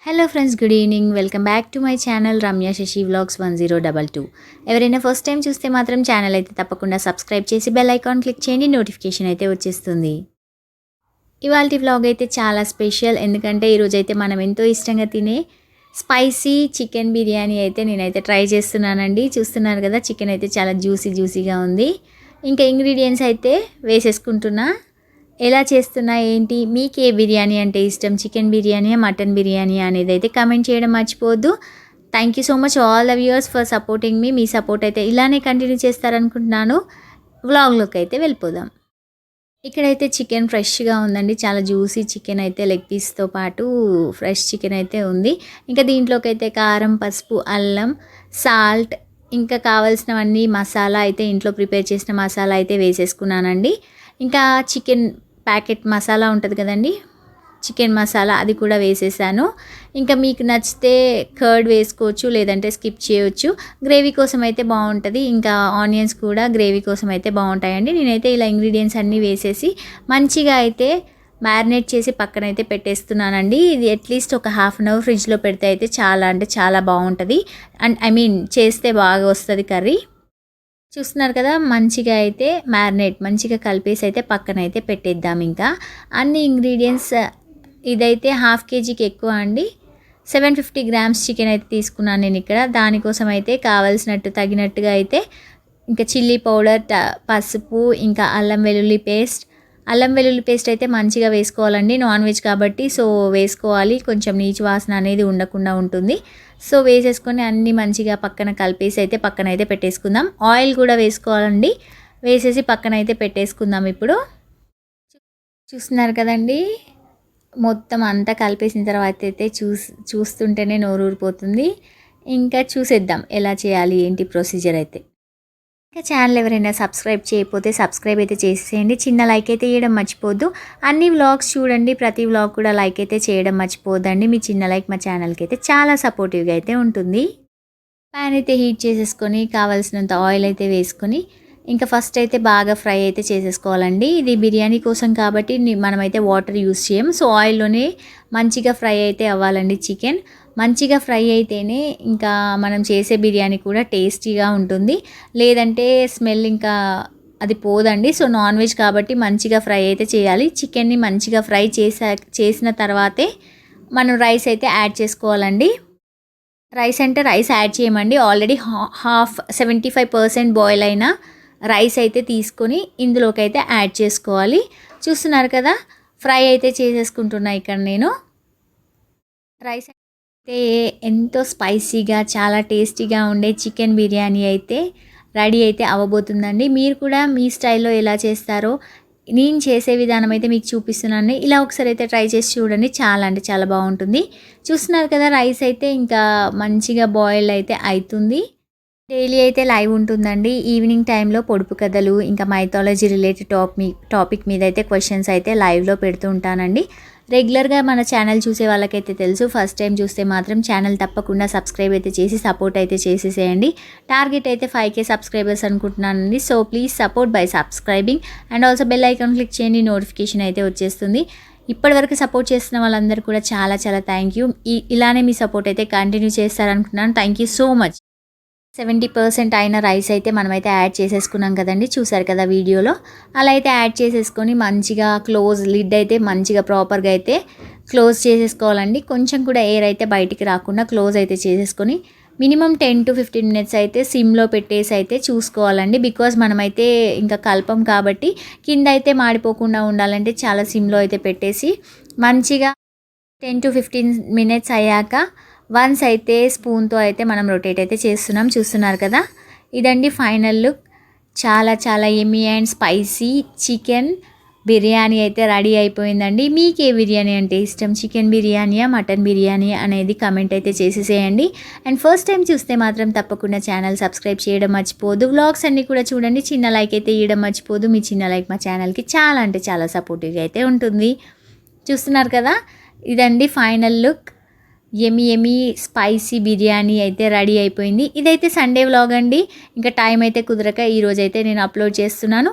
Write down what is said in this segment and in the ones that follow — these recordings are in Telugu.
Hello friends, good evening. Welcome back to my channel Ramya Sasi vlogs 1022. ఎవరైనా ఫస్ట్ టైం చూస్తే మాత్రం ఛానల్ అయితే తప్పకుండా సబ్స్క్రైబ్ చేసి బెల్ ఐకాన్ క్లిక్ చేయండి, నోటిఫికేషన్ అయితే వచ్చేస్తుంది. ఇవాల్టి వ్లాగ్ అయితే చాలా స్పెషల్, ఎందుకంటే ఈరోజైతే మనం ఎంతో ఇష్టంగా తినే స్పైసీ చికెన్ బిర్యానీ అయితే నేనైతే ట్రై చేస్తున్నానండి. చూస్తున్నారు కదా, చికెన్ అయితే చాలా జ్యూసీగా ఉంది. ఇంకా ఇంగ్రీడియంట్స్ అయితే వేసేసుకుంటున్నా. ఎలా చేస్తున్నా ఏంటి, మీకు ఏ బిర్యానీ అంటే ఇష్టం, చికెన్ బిర్యానీ మటన్ బిర్యానీ అనేది అయితే కమెంట్ చేయడం మర్చిపోవద్దు. Thank you so much all the viewers for supporting me support అయితే ఇలానే కంటిన్యూ చేస్తారనుకుంటున్నాను. వ్లాగ్లోకి అయితే వెళ్ళిపోదాం. ఇక్కడైతే చికెన్ ఫ్రెష్గా ఉందండి, చాలా జ్యూసీ చికెన్ అయితే లెగ్ పీస్తో పాటు ఫ్రెష్ చికెన్ అయితే ఉంది. ఇంకా దీంట్లోకి అయితే కారం, పసుపు, అల్లం, సాల్ట్, ఇంకా కావాల్సినవన్నీ మసాలా అయితే ఇంట్లో ప్రిపేర్ చేసిన మసాలా అయితే వేసేసుకున్నానండి. ఇంకా చికెన్ ప్యాకెట్ మసాలా ఉంటుంది కదండి, చికెన్ మసాలా, అది కూడా వేసేసాను. ఇంకా మీకు నచ్చితే కర్డ్ వేసుకోవచ్చు, లేదంటే స్కిప్ చేయవచ్చు. గ్రేవీ కోసం అయితే బాగుంటుంది. ఇంకా ఆనియన్స్ కూడా గ్రేవీ కోసం అయితే బాగుంటాయండి. నేనైతే ఇలా ఇంగ్రీడియంట్స్ అన్నీ వేసేసి మంచిగా అయితే మ్యారినేట్ చేసి పక్కనైతే పెట్టేస్తున్నానండి. ఇది అట్లీస్ట్ ఒక హాఫ్ అన్ అవర్ ఫ్రిడ్జ్లో పెడితే అయితే చాలా అంటే చాలా బాగుంటుంది. అండ్ చేస్తే బాగా వస్తుంది కర్రీ. చూస్తున్నారు కదా, మంచిగా అయితే మంచిగా కలిపేసి అయితే పక్కన అయితే పెట్టేద్దాం. ఇంకా అన్ని ఇంగ్రీడియంట్స్, ఇదైతే హాఫ్ కేజీకి ఎక్కువ అండి, 750 గ్రామ్స్ చికెన్ అయితే తీసుకున్నాను నేను ఇక్కడ. దానికోసం అయితే కావాల్సినట్టు తగినట్టుగా అయితే ఇంకా చిల్లీ పౌడర్, పసుపు, ఇంకా అల్లం వెల్లుల్లి పేస్ట్ అయితే మంచిగా వేసుకోవాలండి. నాన్ వెజ్ కాబట్టి సో వేసుకోవాలి, కొంచెం నీచు వాసన అనేది ఉండకుండా ఉంటుంది. సో వేసేసుకొని అన్నీ మంచిగా పక్కన కలిపేసి అయితే పక్కన అయితే పెట్టేసుకుందాం. ఆయిల్ కూడా వేసుకోవాలండి, వేసేసి పక్కన అయితే పెట్టేసుకుందాం. ఇప్పుడు చూస్తున్నారు కదండి, మొత్తం అంతా కలిపేసిన తర్వాత అయితే చూస్తుంటేనే నోరు ఊరిపోతుంది. ఇంకా చూసేద్దాం ఎలా చేయాలి ఏంటి ప్రొసీజర్ అయితే. ఇంకా ఛానల్ ఎవరైనా సబ్స్క్రైబ్ చేయకపోతే సబ్స్క్రైబ్ అయితే చేసేయండి, చిన్న లైక్ అయితే చేయడం మర్చిపోద్దు. అన్ని వ్లాగ్స్ చూడండి, ప్రతి వ్లాగ్ కూడా లైక్ అయితే చేయడం మర్చిపోద్దండి. మీ చిన్న లైక్ మా ఛానల్కి అయితే చాలా సపోర్టివ్గా అయితే ఉంటుంది. ప్యాన్ అయితే హీట్ చేసేసుకొని కావాల్సినంత ఆయిల్ అయితే వేసుకొని ఇంకా ఫస్ట్ అయితే బాగా ఫ్రై అయితే చేసేసుకోవాలండి. ఇది బిర్యానీ కోసం కాబట్టి మనమైతే వాటర్ యూస్ చేయం. సో ఆయిల్లోనే మంచిగా ఫ్రై అయితే అవ్వాలండి. చికెన్ మంచిగా ఫ్రై అయితేనే ఇంకా మనం చేసే బిర్యానీ కూడా టేస్టీగా ఉంటుంది, లేదంటే స్మెల్ ఇంకా అది పోదండి. సో నాన్ వెజ్ కాబట్టి మంచిగా ఫ్రై అయితే చేయాలి. చికెన్ని మంచిగా ఫ్రై చేసిన తర్వాతే మనం రైస్ అయితే యాడ్ చేసుకోవాలండి. రైస్ అంటే రైస్ యాడ్ చేయమండి, ఆల్రెడీ 75% బాయిల్ అయిన రైస్ అయితే తీసుకొని ఇందులోకి అయితే యాడ్ చేసుకోవాలి. చూస్తున్నారు కదా, ఫ్రై అయితే చేసేసుకుంటున్నా ఇక్కడ నేను. రైస్ అయితే ఎంతో స్పైసీగా చాలా టేస్టీగా ఉండే చికెన్ బిర్యానీ అయితే రెడీ అయితే అవ్వబోతుందండి. మీరు కూడా మీ స్టైల్లో ఎలా చేస్తారో నేను చేసే విధానం అయితే మీకు చూపిస్తున్నాను. ఇలా ఒకసారి అయితే ట్రై చేసి చూడండి, చాలా అంటే చాలా బాగుంటుంది. చూస్తున్నారు కదా, రైస్ అయితే ఇంకా మంచిగా బాయిల్ అయితే అవుతుంది. డైలీ అయితే లైవ్ ఉంటుందండి. ఈవినింగ్ టైంలో పొడుపు కథలు, ఇంకా మైథాలజీ రిలేటెడ్ టాపిక్ మీద అయితే క్వశ్చన్స్ అయితే లైవ్లో పెడుతూ ఉంటానండి. రెగ్యులర్గా మన ఛానల్ చూసే వాళ్ళకైతే తెలుసు, ఫస్ట్ టైం చూస్తే మాత్రం ఛానల్ తప్పకుండా సబ్స్క్రైబ్ అయితే చేసి సపోర్ట్ అయితే చేసేసేయండి. టార్గెట్ అయితే 5K సబ్స్క్రైబర్స్ అనుకుంటున్నానండి. So please support by subscribing and also bell icon click చేయండి, నోటిఫికేషన్ అయితే వచ్చేస్తుంది. ఇప్పటివరకు సపోర్ట్ చేస్తున్న వాళ్ళందరూ కూడా చాలా చాలా థ్యాంక్ యూ. ఇలానే మీ సపోర్ట్ అయితే కంటిన్యూ చేస్తారనుకుంటున్నాను. Thank you so much. 70% అయిన రైస్ అయితే మనమైతే యాడ్ చేసేసుకున్నాం కదండి, చూసారు కదా వీడియోలో. అలా అయితే యాడ్ చేసేసుకొని మంచిగా లిడ్ అయితే మంచిగా ప్రాపర్గా అయితే క్లోజ్ చేసేసుకోవాలండి. కొంచెం కూడా ఎయిర్ అయితే బయటికి రాకుండా క్లోజ్ అయితే చేసేసుకొని మినిమం 10 to 15 మినిట్స్ అయితే సిమ్లో పెట్టేసి అయితే చూసుకోవాలండి. బికాజ్ మనమైతే ఇంకా కల్పం కాబట్టి కింద అయితే మాడిపోకుండా ఉండాలంటే చాలా సిమ్లో అయితే పెట్టేసి మంచిగా 10 to 15 మినిట్స్ అయ్యాక వన్స్ అయితే స్పూన్తో అయితే మనం రొటేట్ అయితే చేస్తున్నాం. చూస్తున్నారు కదా, ఇదండి ఫైనల్ లుక్. చాలా చాలా Emmy and spicy chicken biryani అయితే రెడీ అయిపోయిందండి. మీకు ఏ బిర్యానీ అంటే ఇష్టం, చికెన్ బిర్యానీయా మటన్ బిర్యానీ అనేది కమెంట్ అయితే చేసేసేయండి. అండ్ ఫస్ట్ టైం చూస్తే మాత్రం తప్పకుండా ఛానల్ సబ్స్క్రైబ్ చేయడం మర్చిపోదు. వ్లాగ్స్ అన్నీ కూడా చూడండి, చిన్న లైక్ అయితే ఇవ్వడం మర్చిపోదు. మీ చిన్న లైక్ మా ఛానల్కి చాలా అంటే చాలా సపోర్టివ్గా అయితే ఉంటుంది. చూస్తున్నారు కదా, ఇదండి ఫైనల్ లుక్. ఎమ్మి స్పైసీ బిర్యానీ అయితే రెడీ అయిపోయింది. ఇదైతే సండే వ్లాగ్ అండి, ఇంకా టైం అయితే కుదరక ఈరోజు అయితే నేను అప్లోడ్ చేస్తున్నాను.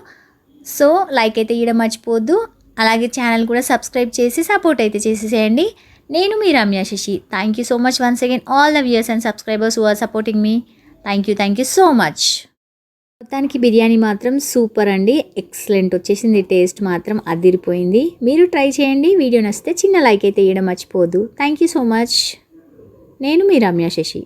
సో లైక్ అయితే ఇవ్వడం మర్చిపోవద్దు, అలాగే ఛానల్ కూడా సబ్స్క్రైబ్ చేసి సపోర్ట్ అయితే చేసేసేయండి. నేను మీ Ramya Sasi. Thank you so much once again all the viewers and subscribers who are supporting మీ. Thank you so much. మొత్తానికి బిర్యానీ మాత్రం సూపర్ అండి, ఎక్సలెంట్ వచ్చేసింది, టేస్ట్ మాత్రం అదిరిపోయింది. మీరు ట్రై చేయండి. వీడియో నచ్చితే చిన్న లైక్ అయితే ఇవ్వడం మర్చిపోవద్దు. Thank you so much. నేను మీ రమ్య శశి.